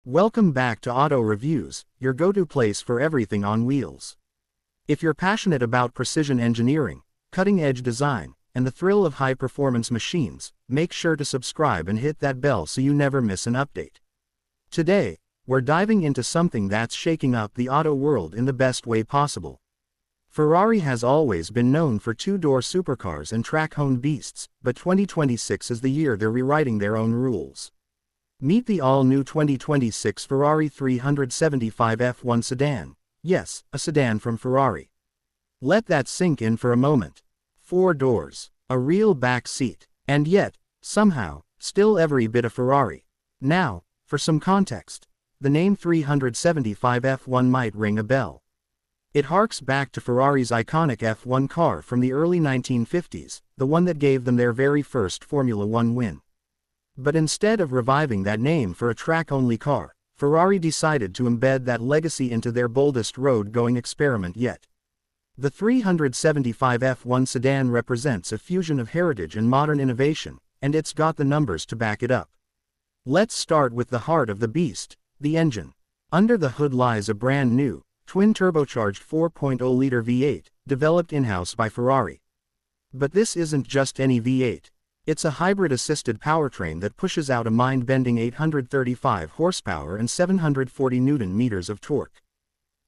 Welcome back to Auto Reviews, your go-to place for everything on wheels. If you're passionate about precision engineering, cutting-edge design, and the thrill of high-performance machines, make sure to subscribe and hit that bell so you never miss an update. Today, we're diving into something that's shaking up the auto world in the best way possible. Ferrari has always been known for two-door supercars and track-honed beasts, but 2026 is the year they're rewriting their own rules. Meet the all-new 2026 Ferrari 375 F1 sedan. Yes, a sedan from Ferrari. Let that sink in for a moment. 4 doors, a real back seat, and yet, somehow, still every bit of Ferrari. Now, for some context, the name 375 F1 might ring a bell. It harks back to Ferrari's iconic F1 car from the early 1950s, the one that gave them their very first Formula One win. But instead of reviving that name for a track-only car, Ferrari decided to embed that legacy into their boldest road-going experiment yet. The 375 F1 sedan represents a fusion of heritage and modern innovation, and it's got the numbers to back it up. Let's start with the heart of the beast, the engine. Under the hood lies a brand new, twin-turbocharged 4.0-liter V8, developed in-house by Ferrari. But this isn't just any V8. It's a hybrid-assisted powertrain that pushes out a mind-bending 835 horsepower and 740 Nm of torque.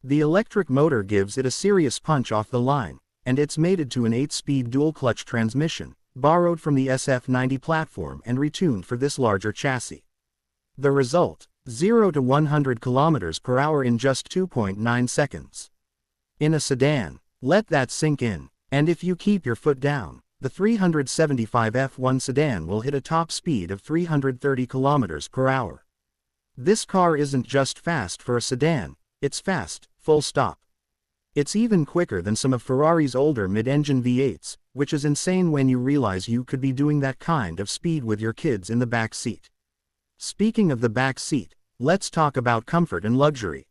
The electric motor gives it a serious punch off the line, and it's mated to an 8-speed dual-clutch transmission, borrowed from the SF90 platform and retuned for this larger chassis. The result: 0 to 100 km/h in just 2.9 seconds. In a sedan, let that sink in, and if you keep your foot down, the 375 F1 sedan will hit a top speed of 330 km/h. This car isn't just fast for a sedan, it's fast, full stop. It's even quicker than some of Ferrari's older mid-engine V8s, which is insane when you realize you could be doing that kind of speed with your kids in the back seat. Speaking of the back seat, let's talk about comfort and luxury.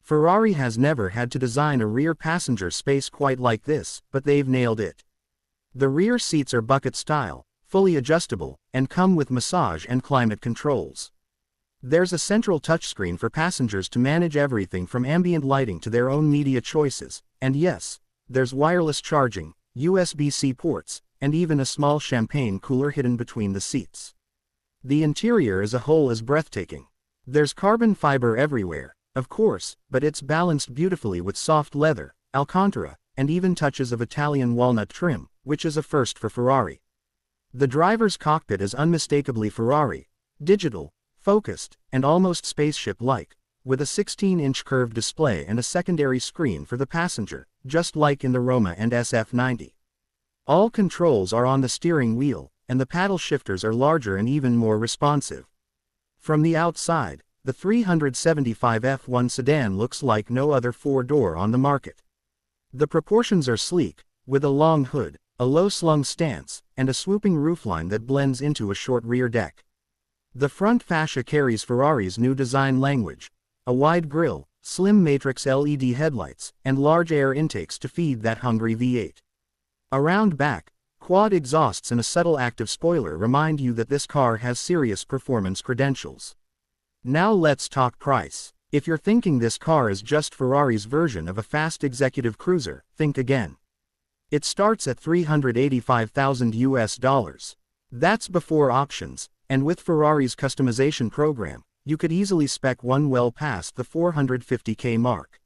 Ferrari has never had to design a rear passenger space quite like this, but they've nailed it. The rear seats are bucket-style, fully adjustable, and come with massage and climate controls. There's a central touchscreen for passengers to manage everything from ambient lighting to their own media choices, and yes, there's wireless charging, USB-C ports, and even a small champagne cooler hidden between the seats. The interior as a whole is breathtaking. There's carbon fiber everywhere, of course, but it's balanced beautifully with soft leather, Alcantara, and even touches of Italian walnut trim, which is a first for Ferrari. The driver's cockpit is unmistakably Ferrari, digital, focused, and almost spaceship-like, with a 16-inch curved display and a secondary screen for the passenger, just like in the Roma and SF90. All controls are on the steering wheel, and the paddle shifters are larger and even more responsive. From the outside, the 375 F1 sedan looks like no other 4-door on the market. The proportions are sleek, with a long hood, a low-slung stance, and a swooping roofline that blends into a short rear deck. The front fascia carries Ferrari's new design language: a wide grille, slim matrix LED headlights, and large air intakes to feed that hungry V8. Around back, quad exhausts and a subtle active spoiler remind you that this car has serious performance credentials. Now let's talk price. If you're thinking this car is just Ferrari's version of a fast executive cruiser, think again. It starts at $385,000. That's before options, and with Ferrari's customization program, you could easily spec one well past the $450K mark.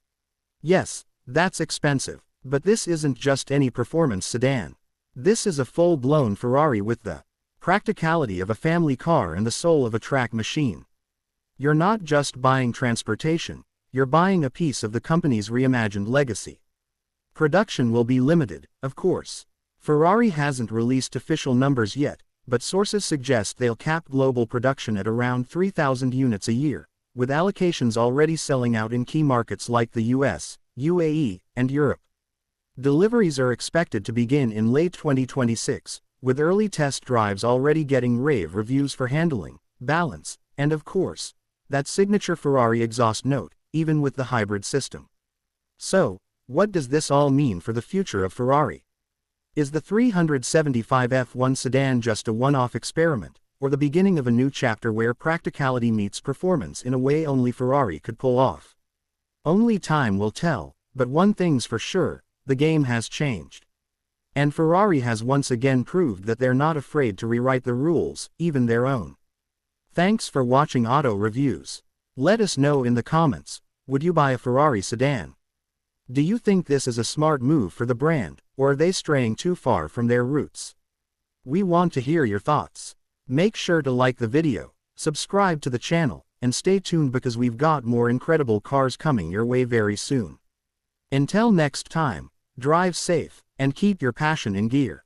Yes, that's expensive, but this isn't just any performance sedan. This is a full-blown Ferrari with the practicality of a family car and the soul of a track machine. You're not just buying transportation, you're buying a piece of the company's reimagined legacy. Production will be limited, of course. Ferrari hasn't released official numbers yet, but sources suggest they'll cap global production at around 3,000 units a year, with allocations already selling out in key markets like the US, UAE, and Europe. Deliveries are expected to begin in late 2026, with early test drives already getting rave reviews for handling, balance, and of course, that signature Ferrari exhaust note, even with the hybrid system. So, what does this all mean for the future of Ferrari? Is the 375 F1 sedan just a one-off experiment, or the beginning of a new chapter where practicality meets performance in a way only Ferrari could pull off. Only time will tell, but one thing's for sure, the game has changed. And Ferrari has once again proved that they're not afraid to rewrite the rules, even their own. Thanks for watching Auto Reviews. Let us know in the comments, would you buy a Ferrari sedan? Do you think this is a smart move for the brand, or are they straying too far from their roots? We want to hear your thoughts. Make sure to like the video, subscribe to the channel, and stay tuned because we've got more incredible cars coming your way very soon. Until next time, drive safe, and keep your passion in gear.